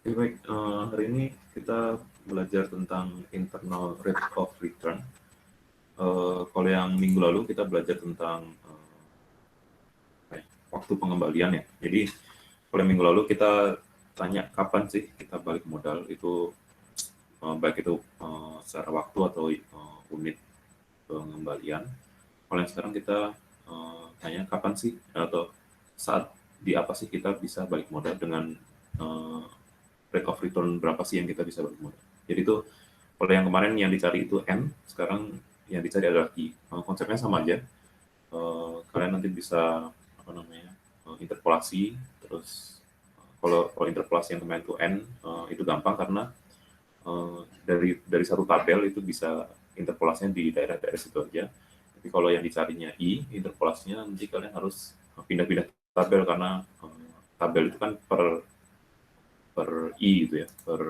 Baik, hari ini kita belajar tentang internal rate of return. Kalau yang minggu lalu kita belajar tentang waktu pengembalian ya. Jadi kalau minggu lalu kita tanya kapan sih kita balik modal itu, baik itu secara waktu atau unit pengembalian. Kalau yang sekarang kita tanya kapan sih atau saat di apa sih kita bisa balik modal dengan uh, rate of return berapa sih yang kita bisa balik modal. Jadi itu kalau yang kemarin yang dicari itu N, sekarang yang dicari adalah I. Konsepnya sama aja. Kalian nanti bisa apa namanya interpolasi, terus kalau interpolasi yang kemarin itu N, itu gampang karena dari satu tabel itu bisa interpolasinya di daerah-daerah situ aja. Tapi kalau yang dicarinya I, interpolasinya nanti kalian harus pindah-pindah tabel karena tabel itu kan per I gitu ya, per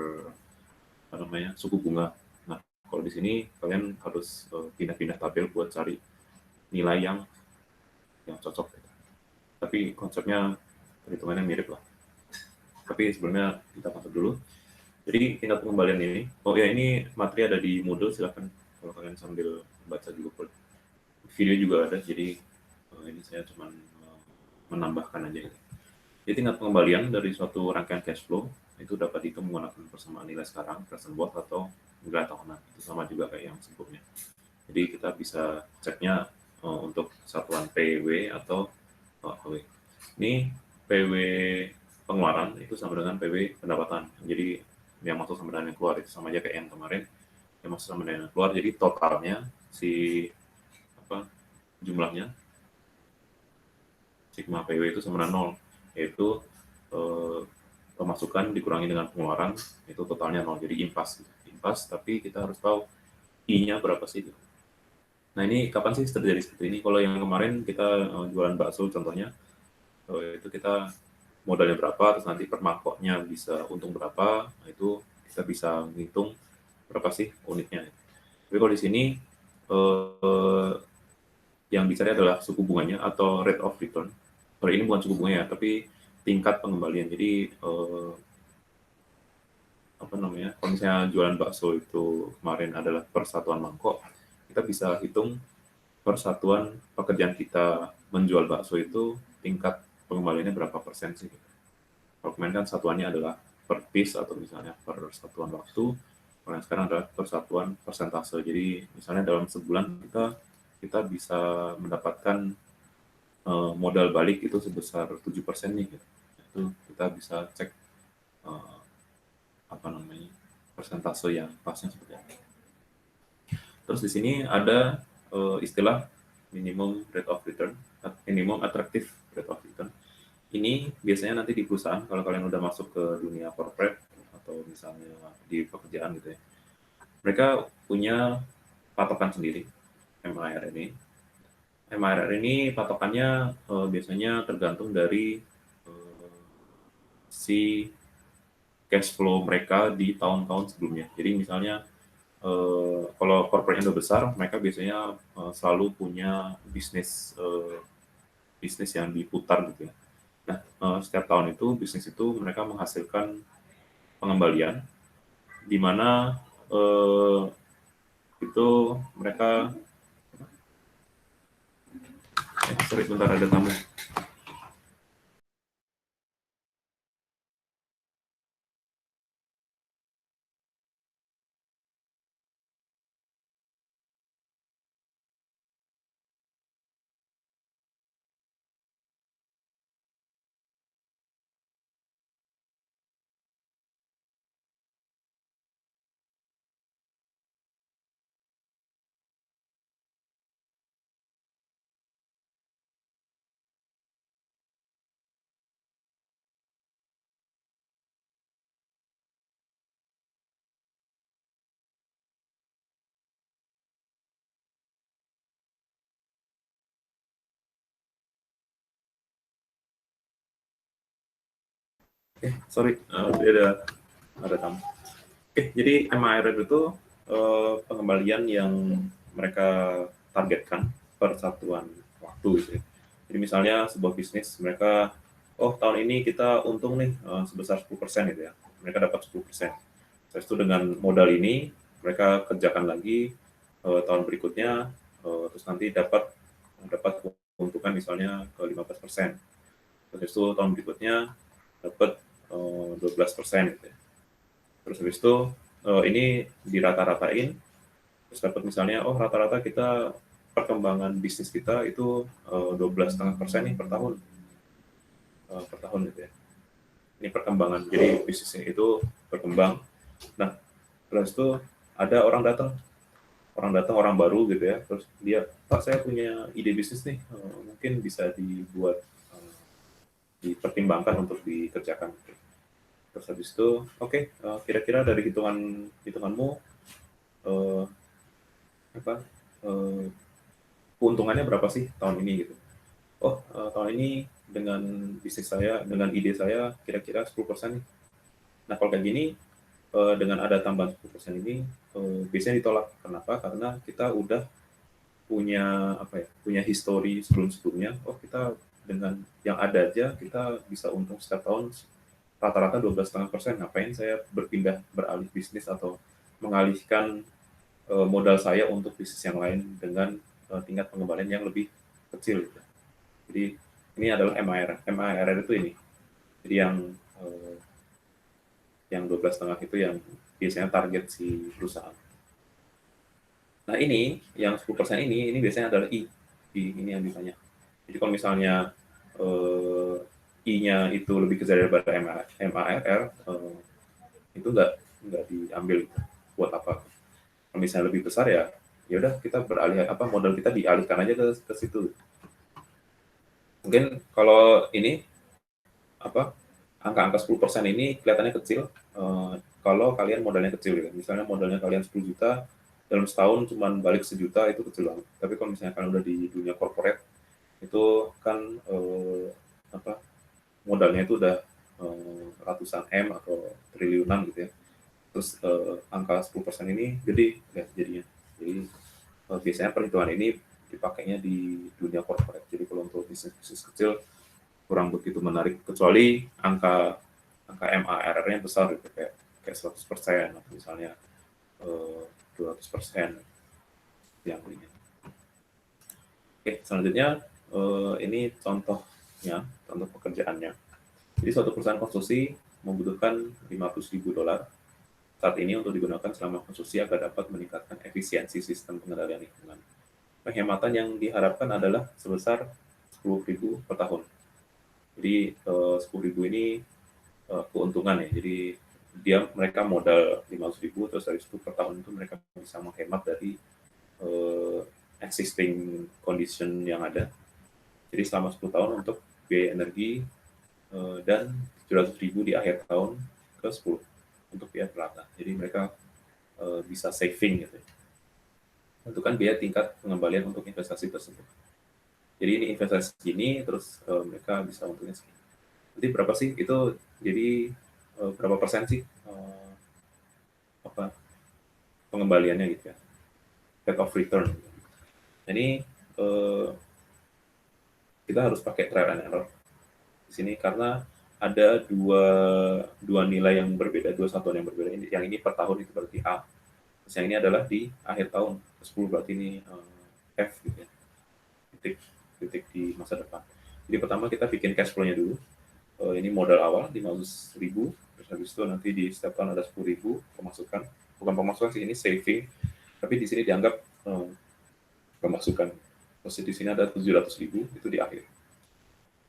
apa namanya suku bunga. Nah, kalau di sini kalian harus pindah-pindah tabel buat cari nilai yang cocok. Tapi konsepnya perhitungannya mirip lah. Tapi sebelumnya kita masuk dulu. Jadi tingkat pengembalian ini, oh ya ini materi ada di Moodle, silahkan kalau kalian sambil baca juga boleh. Video juga ada, jadi ini saya cuma menambahkan aja. Jadi tingkat pengembalian dari suatu rangkaian cash flow itu dapat dihitung menggunakan persamaan nilai sekarang, present worth, atau nilai tahunan. Itu sama juga kayak yang sebelumnya. Jadi kita bisa ceknya untuk satuan PW atau AW. Ini PW pengeluaran itu sama dengan PW pendapatan. Jadi yang masuk sama dengan yang keluar itu sama aja kayak yang kemarin. Yang masuk sama dengan yang keluar. Jadi totalnya si apa jumlahnya sigma PW itu sama dengan 0, yaitu pemasukan dikurangi dengan pengeluaran itu totalnya 0. Jadi impas. Impas, tapi kita harus tahu I-nya berapa sih. Nah ini kapan sih terjadi seperti ini? Kalau yang kemarin kita jualan bakso contohnya, itu kita modalnya berapa, terus nanti per mangkoknya bisa untung berapa, nah itu kita bisa menghitung berapa sih unitnya. Tapi kalau di sini yang dicari adalah suku bunganya atau rate of return. Kalau ini bukan suku bunga ya, tapi tingkat pengembalian. Jadi apa namanya, kalau misalnya jualan bakso itu kemarin adalah persatuan mangkok, kita bisa hitung persatuan pekerjaan kita menjual bakso itu tingkat pengembaliannya berapa persen sih. Kalau kemarin kan satuannya adalah per piece atau misalnya per satuan waktu, kalau yang sekarang adalah persatuan persentase. Jadi misalnya dalam sebulan kita bisa mendapatkan modal balik itu sebesar 7% nih. Gitu. Itu kita bisa cek apa namanya persentase yang pasnya seperti apa. Terus di sini ada istilah minimum rate of return, minimum attractive rate of return. Ini biasanya nanti di perusahaan kalau kalian udah masuk ke dunia corporate atau misalnya di pekerjaan gitu ya, mereka punya patokan sendiri MIR ini. MIR ini patokannya biasanya tergantung dari si cash flow mereka di tahun-tahun sebelumnya. Jadi misalnya kalau corporate Indo besar, mereka biasanya selalu punya bisnis yang diputar gitu ya. Nah, setiap tahun itu bisnis itu mereka menghasilkan pengembalian, di mana itu mereka, sorry bentar ada tamu. Sorry, ada tamu. Jadi MIR itu pengembalian yang mereka targetkan per satuan waktu gitu ya. Jadi misalnya sebuah bisnis mereka, oh tahun ini kita untung nih sebesar 10% gitu ya. mereka dapat 10%. Setelah itu dengan modal ini mereka kerjakan lagi tahun berikutnya, terus nanti dapat keuntungan misalnya ke 15%. Terus itu tahun berikutnya dapat 12% gitu ya. Terus habis itu ini dirata-ratain, terus dapat misalnya rata-rata kita perkembangan bisnis kita itu 12,5% nih per tahun gitu ya. Ini perkembangan, jadi bisnisnya itu berkembang. Nah, terus itu ada orang baru gitu ya, terus dia, Pak saya punya ide bisnis nih, mungkin bisa dibuat, dipertimbangkan untuk dikerjakan. Terus habis itu, oke, kira-kira dari hitunganmu, eh, apa, eh, keuntungannya berapa sih tahun ini gitu? Tahun ini dengan bisnis saya, dengan ide saya kira-kira 10% nih. Nah kalau kayak gini, dengan ada tambahan 10% ini, biasanya ditolak. Kenapa? Karena kita udah punya histori sebelum-sebelumnya. Kita dengan yang ada aja kita bisa untung setiap tahun rata-rata 12,5%. Ngapain saya beralih bisnis atau mengalihkan modal saya untuk bisnis yang lain dengan tingkat pengembalian yang lebih kecil gitu. Jadi ini adalah MARR. MARR itu ini. Jadi yang 12,5 itu yang biasanya target si perusahaan. Nah ini, yang 10% ini biasanya adalah ini yang ditanya. Jadi kalau misalnya I-nya itu lebih kecil daripada MARR, itu nggak diambil buat apa. Kalau misalnya lebih besar ya udah kita beralih modal kita dialihkan aja ke situ. Mungkin kalau ini angka-angka 10% ini kelihatannya kecil kalau kalian modalnya kecil ya. Misalnya modalnya kalian 10 juta, dalam setahun cuma balik 1 juta, itu kecil banget. Tapi kalau misalnya kalian udah di dunia corporate, itu kan modalnya itu udah ratusan M atau triliunan gitu ya. Terus angka 10% ini gede ya jadinya. Jadi biasanya perhitungan ini dipakainya di dunia corporate. Jadi kalau untuk bisnis kecil kurang begitu menarik, kecuali angka MARR-nya besar gitu, kayak 100% atau misalnya 200% yang ini. Oke, selanjutnya ini contoh pekerjaannya. Jadi suatu perusahaan konstruksi membutuhkan $500.000 saat ini untuk digunakan selama konstruksi agar dapat meningkatkan efisiensi sistem pengendalian lingkungan. Penghematan yang diharapkan adalah sebesar 10.000 per tahun. Jadi 10.000 ini keuntungan ya. Jadi mereka modal 500.000, terus dari itu per tahun itu mereka bisa menghemat dari existing condition yang ada. Jadi selama 10 tahun untuk biaya energi dan 700.000 di akhir tahun ke 10 untuk biaya peralatan. Jadi mereka bisa saving gitu. Tentukan biaya tingkat pengembalian untuk investasi tersebut. Jadi ini investasi segini, terus mereka bisa untungnya segini. Jadi berapa sih itu? Jadi berapa persen sih pengembaliannya gitu ya? Rate of return. Ini kita harus pakai trial and error di sini karena ada dua nilai yang berbeda, dua satuan yang berbeda. Yang ini per tahun itu berarti A. Terus yang ini adalah di akhir tahun 10 berarti ini F gitu ya. Titik di masa depan. Jadi pertama kita bikin cash flow-nya dulu. Ini modal awal 500.000, terus habis itu nanti di setiap tahun ada 10.000 pemasukan. Bukan pemasukan sih, ini saving. Tapi di sini dianggap pemasukan. Terus di sini ada 700.000 itu di akhir.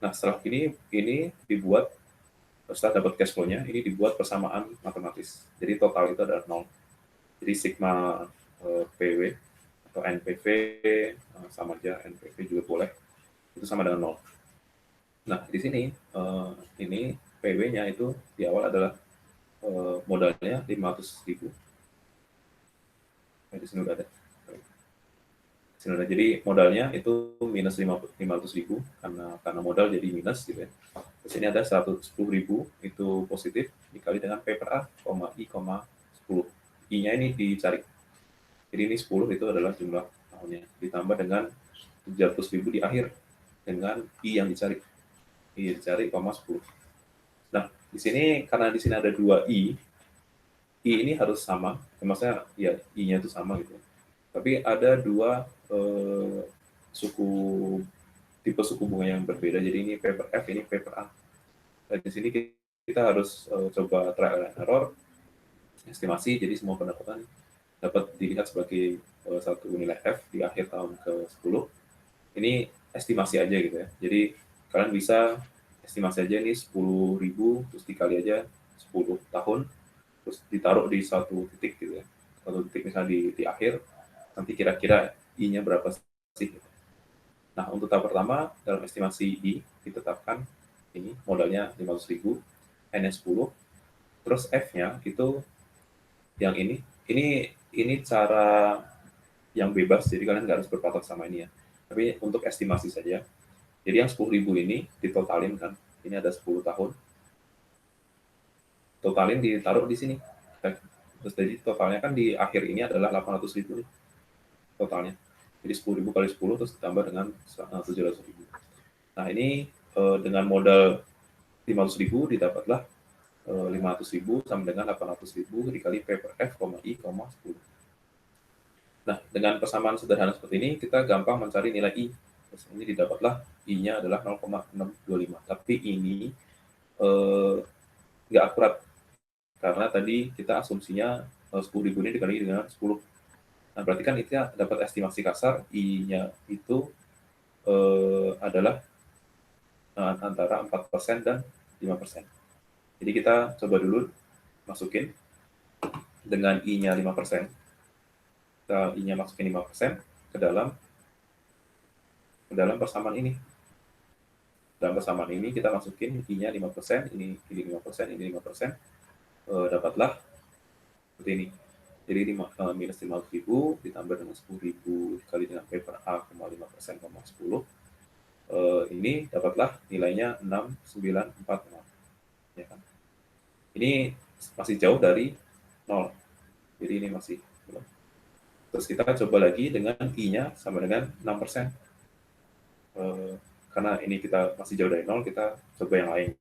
Nah setelah ini dibuat, setelah dapat cash flow-nya, ini dibuat persamaan matematis. Jadi total itu adalah 0. Jadi sigma PW atau NPV sama aja, NPV juga boleh, itu sama dengan 0. Nah di sini ini PW-nya itu di awal adalah modalnya 500.000. Di sini udah ada. Jadi modalnya itu minus 500.000 karena modal jadi minus gitu ya. Terus ini ada 110.000 itu positif dikali dengan P per A, I, 10. I-nya ini dicari. Jadi ini 10 itu adalah jumlah tahunnya. Ditambah dengan 700.000 di akhir dengan I yang dicari. I dicari, 10. Nah, di sini karena di sini ada 2 I ini harus sama, maksudnya ya I-nya itu sama gitu. Tapi ada 2 suku tipe suku bunga yang berbeda. Jadi ini paper F, ini paper A. Dan di sini kita harus coba trial and error, estimasi. Jadi semua pendapatan dapat dilihat sebagai satu nilai F di akhir tahun ke-10. Ini estimasi aja gitu ya. Jadi kalian bisa estimasi aja ini 10.000 terus dikali aja 10 tahun terus ditaruh di satu titik gitu ya. Satu titik misalnya di akhir, nanti kira-kira I-nya berapa sih. Nah, untuk tahap pertama dalam estimasi I ditetapkan ini modalnya 500.000, N-nya 10, terus F-nya itu yang ini cara yang bebas, jadi kalian nggak harus berpatok sama ini ya. Tapi untuk estimasi saja. Jadi yang 10.000 ini ditotalin kan, ini ada 10 tahun, totalin ditaruh di sini. Terus jadi totalnya kan di akhir ini adalah 800.000 nih, totalnya. Jadi 10.000 kali 10 terus ditambah dengan 700.000. Nah ini dengan modal 500.000 didapatlah 500.000 sama dengan 800.000 dikali P per F, I, 10. Nah, dengan persamaan sederhana seperti ini, kita gampang mencari nilai I. Terus ini didapatlah I-nya adalah 0,625. Tapi ini nggak akurat, karena tadi kita asumsinya 10.000 ini dikali dengan 10. Nah, berarti kan itu dapat estimasi kasar, I-nya itu adalah antara 4% dan 5%. Jadi kita coba dulu masukin dengan I-nya 5%. Kita I-nya masukin 5% ke dalam persamaan ini. Dalam persamaan ini kita masukin I-nya 5%, ini 5%, ini 5%, dapatlah seperti ini. Jadi minus 500.000 ditambah dengan 10.000 dikali dengan P per A, 5%, 10. Ini dapatlah nilainya 6946. Ya kan? Ini masih jauh dari 0. Jadi ini masih belum. Terus kita coba lagi dengan I-nya sama dengan 6%. Karena ini kita masih jauh dari 0, kita coba yang lain.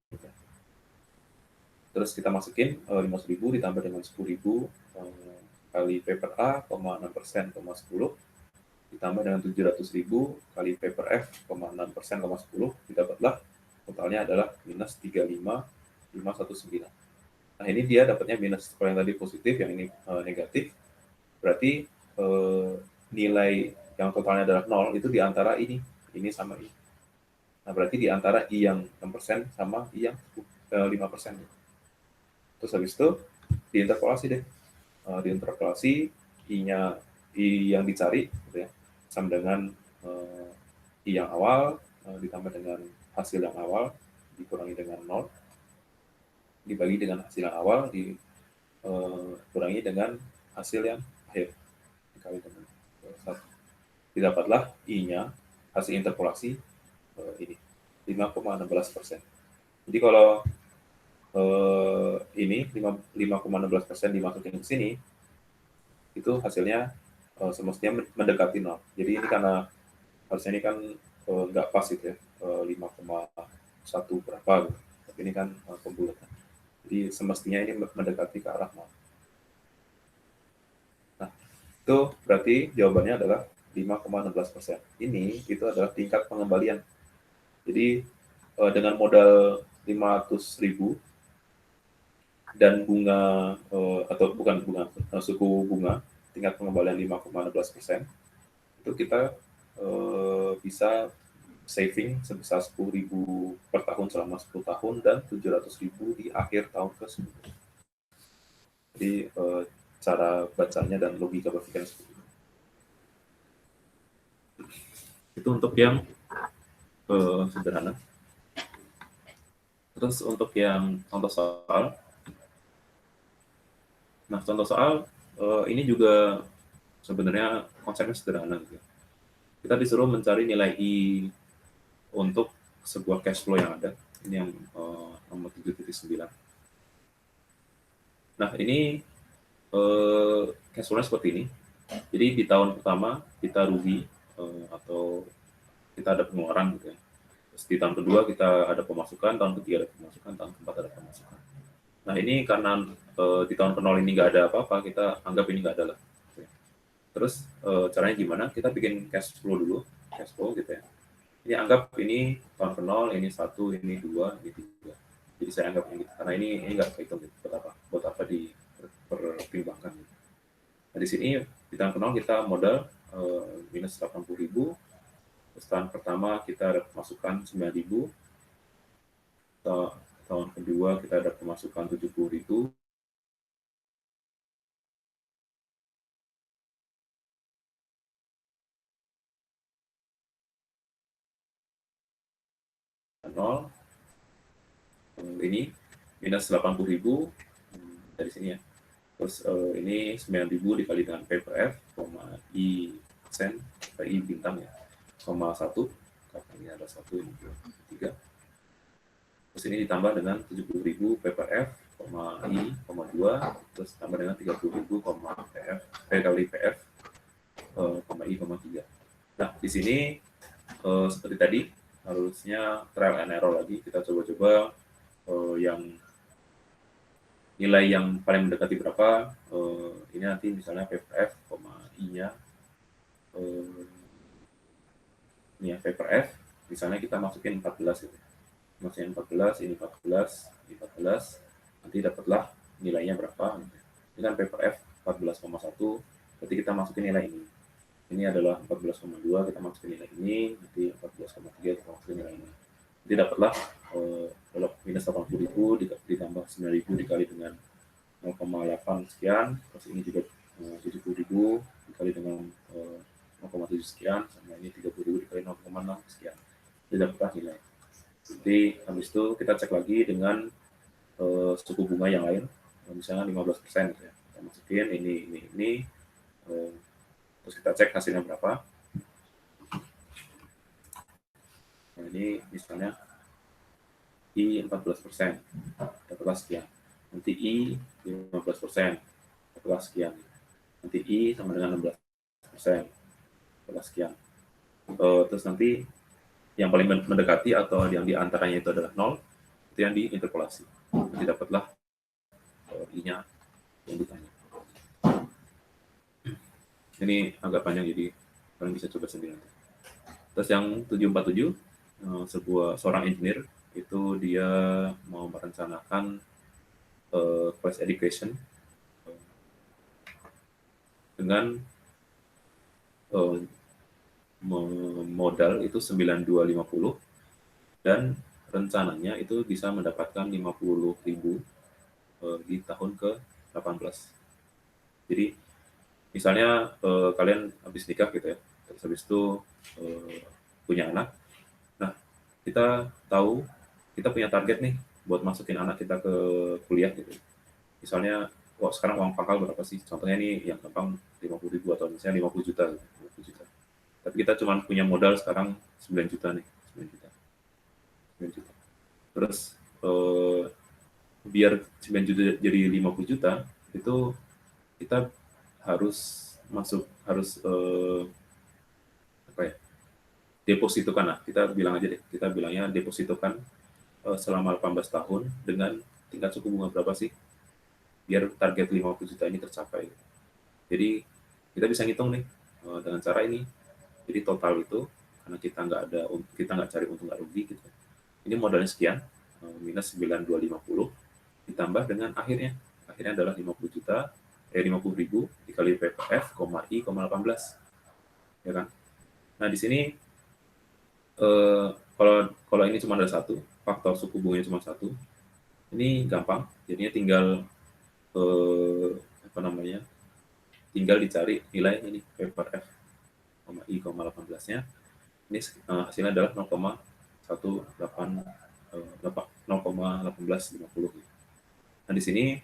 Terus kita masukin 500.000 ditambah dengan 10.000 kali P per A, 6%, 10, ditambah dengan 700.000 kali P per F, 6%, 10, didapatlah totalnya adalah minus 35.519. Nah ini dia dapatnya minus, kalau yang tadi positif, yang ini negatif, berarti nilai yang totalnya adalah 0 itu di antara ini sama ini. Nah berarti di antara I yang 6% sama I yang 5%. Terus habis itu diinterpolasi deh. Diinterpolasi I-nya I yang dicari gitu ya, sama dengan I yang awal ditambah dengan hasil yang awal dikurangi dengan 0, dibagi dengan hasil yang awal dikurangi dengan hasil yang akhir dikali dengan 1. Didapatlah I-nya hasil interpolasi ini 5,16%. Jadi kalau ini 5,16% dimasukin ke sini, itu hasilnya semestinya mendekati 0. Jadi ini karena harusnya ini kan nggak pas gitu ya, 5,1 berapa gitu. Tapi ini kan pembulatan. Jadi semestinya ini mendekati ke arah 0. Nah, itu berarti jawabannya adalah 5,16%. Ini itu adalah tingkat pengembalian. Jadi dengan modal 500.000 dan bunga atau bukan bunga, suku bunga tingkat pengembalian 5,16%, itu kita bisa saving sebesar 10.000 per tahun selama 10 tahun dan 700.000 di akhir tahun ke-10. Jadi cara bacanya dan logika berpikirnya seperti itu. Itu untuk yang sederhana. Terus untuk yang contoh soal, nah contoh soal ini juga sebenarnya konsepnya sederhana gitu. Kita disuruh mencari nilai I untuk sebuah cash flow yang ada. Ini yang nomor 7.9. Nah ini cash flow-nya seperti ini. Jadi di tahun pertama kita rugi atau kita ada pengeluaran gitu ya, Terus di tahun kedua kita ada pemasukan, tahun ketiga ada pemasukan, tahun keempat ada pemasukan. Nah ini karena di tahun ke-0 ini nggak ada apa-apa, kita anggap ini nggak ada lah. Terus caranya gimana? Kita bikin cash flow dulu, cash flow gitu ya. Ini anggap ini tahun ke-0, ini 1, ini 2, ini 3. Jadi saya anggap ini gitu. Karena ini nggak kehitung gitu. Buat apa dipertimbangkan gitu. Nah di sini di tahun ke-0 kita modal minus 80.000. Terus tahun pertama kita ada pemasukan 9.000. Tahun kedua kita ada pemasukan 70.000. Nol. Ini minus 80.000 dari sini ya. Terus ini 9.000 dikali dengan P per F, I persen, I bintang ya, 1, karena ini ada 1, ini 2, 3. Terus ini ditambah dengan 70.000 P per F, I, 2, terus tambah dengan 30.000, PF, P kali PF, I, 3. Nah, di sini seperti tadi, harusnya trial and error lagi. Kita coba-coba yang nilai yang paling mendekati berapa. Ini nanti misalnya PPF, I-nya ini ya, PPF, misalnya kita masukin 14 gitu. Masukin 14, ini 14, ini 14, nanti dapatlah nilainya berapa. Ini kan PPF 14,1, berarti kita masukin nilai ini. Ini adalah 14,2, kita masukin nilai ini, nanti 14,3 kita masukin nilai ini. Nanti dapatlah kalau minus 80.000 ditambah 9.000 dikali dengan 0,8 sekian, terus ini juga 70.000 dikali dengan 0,7 sekian, sama ini 30.000 dikali 0,6 sekian. Jadi dapatlah nilai. Jadi habis itu kita cek lagi dengan suku bunga yang lain, misalnya 15% gitu ya. Kita masukin ini, terus kita cek hasilnya berapa. Nah, ini misalnya I 14%, dapatlah sekian. Nanti I 15%, dapatlah sekian. Nanti I sama dengan 16%, dapatlah sekian. Terus nanti yang paling mendekati atau yang diantaranya itu adalah 0, itu yang diinterpolasi. Nanti dapatlah I-nya yang ditanya. Ini agak panjang, jadi kalian bisa coba sendiri. Terus yang 747, seorang engineer, itu dia mau merencanakan class education dengan modal itu 9.250 dan rencananya itu bisa mendapatkan 50.000 di tahun ke-18. Jadi misalnya kalian habis nikah gitu ya, terus habis itu punya anak. Nah, kita tahu kita punya target nih buat masukin anak kita ke kuliah gitu. Misalnya, sekarang uang pangkal berapa sih? Contohnya nih yang gampang 50.000 atau misalnya 50 juta. 50 juta. Tapi kita cuma punya modal sekarang 9 juta nih, 9 juta. 9 juta. Terus biar 9 juta jadi 50 juta, itu kita harus apa ya? Depositokan lah. Kita bilang aja deh, kita bilangnya depositokan selama 18 tahun dengan tingkat suku bunga berapa sih? Biar target 50 juta ini tercapai. Jadi kita bisa ngitung nih dengan cara ini. Jadi total itu karena kita nggak cari untung nggak rugi gitu. Ini modalnya sekian minus 9.250 ditambah dengan akhirnya adalah 50 juta 50.000 dikali PPF, I, 18 ya kan. Nah di sini kalau ini cuma ada satu faktor suku bunganya cuma satu, ini gampang jadinya tinggal tinggal dicari nilai ini P per F, I, 18-nya. Ini hasilnya adalah 0,1850. Nah di sini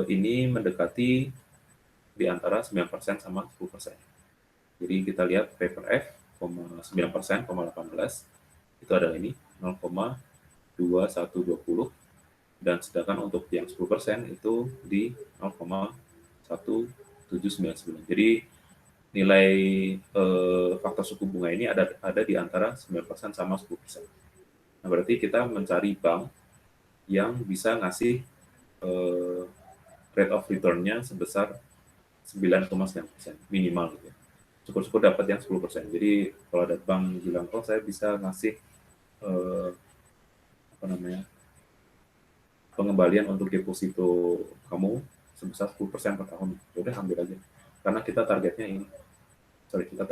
ini mendekati di antara 9% sama 10%. Jadi kita lihat P per F, 9%, 18 itu adalah ini 0,2120, dan sedangkan untuk yang 10% itu di 0,1799. Jadi nilai faktor suku bunga ini ada di antara 9% sama 10%. Nah, berarti kita mencari bank yang bisa ngasih rate of return-nya sebesar 9,9% minimal gitu ya. Syukur-syukur dapat yang 10%. Jadi kalau ada bank bilang, oh saya bisa ngasih pengembalian untuk deposito kamu sebesar 10% per tahun, udah ambil aja. Karena kita targetnya ini. Kita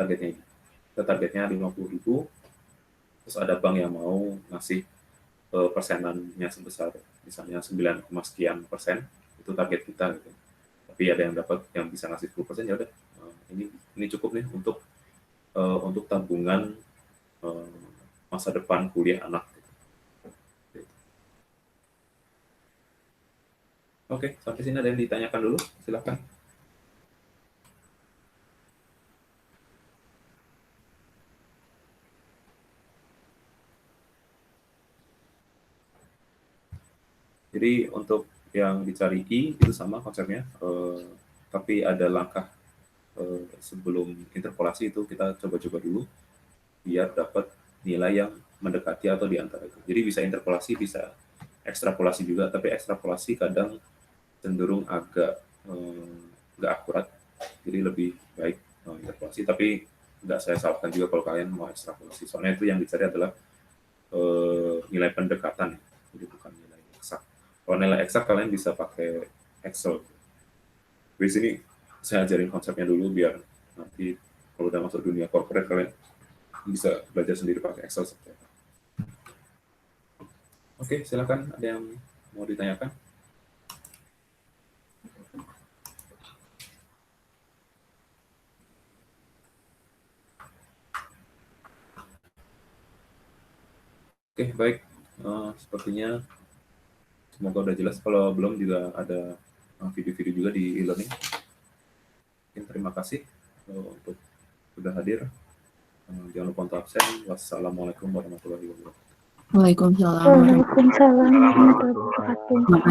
targetnya 50.000, terus ada bank yang mau ngasih persenannya sebesar misalnya 9, sekian persen, itu target kita gitu. Tapi ada yang dapat yang bisa ngasih 10%, ya udah ini cukup nih untuk tabungan masa depan kuliah anak. Oke, sampai sini ada yang ditanyakan dulu, silakan. Jadi untuk yang dicari I itu sama konsepnya, tapi ada langkah sebelum interpolasi itu kita coba-coba dulu biar dapat nilai yang mendekati atau di antara itu. Jadi bisa interpolasi, bisa ekstrapolasi juga, tapi ekstrapolasi kadang cenderung agak nggak akurat, jadi lebih baik interpolasi, tapi nggak saya salahkan juga kalau kalian mau ekstrapolasi, soalnya itu yang dicari adalah nilai pendekatan, jadi bukan nilai eksak. Kalau nilai eksak kalian bisa pakai Excel. Di sini saya ajarin konsepnya dulu biar nanti kalau udah masuk dunia corporate kalian bisa belajar sendiri pakai Excel seperti apa. Oke, silakan, ada yang mau ditanyakan? Oke, baik. Sepertinya semoga udah jelas. Kalau belum juga ada video-video juga di e-learning. Terima kasih untuk sudah hadir. Jangan lupa untuk absen. Wassalamualaikum warahmatullahi wabarakatuh. Waalaikumsalam warahmatullahi wabarakatuh.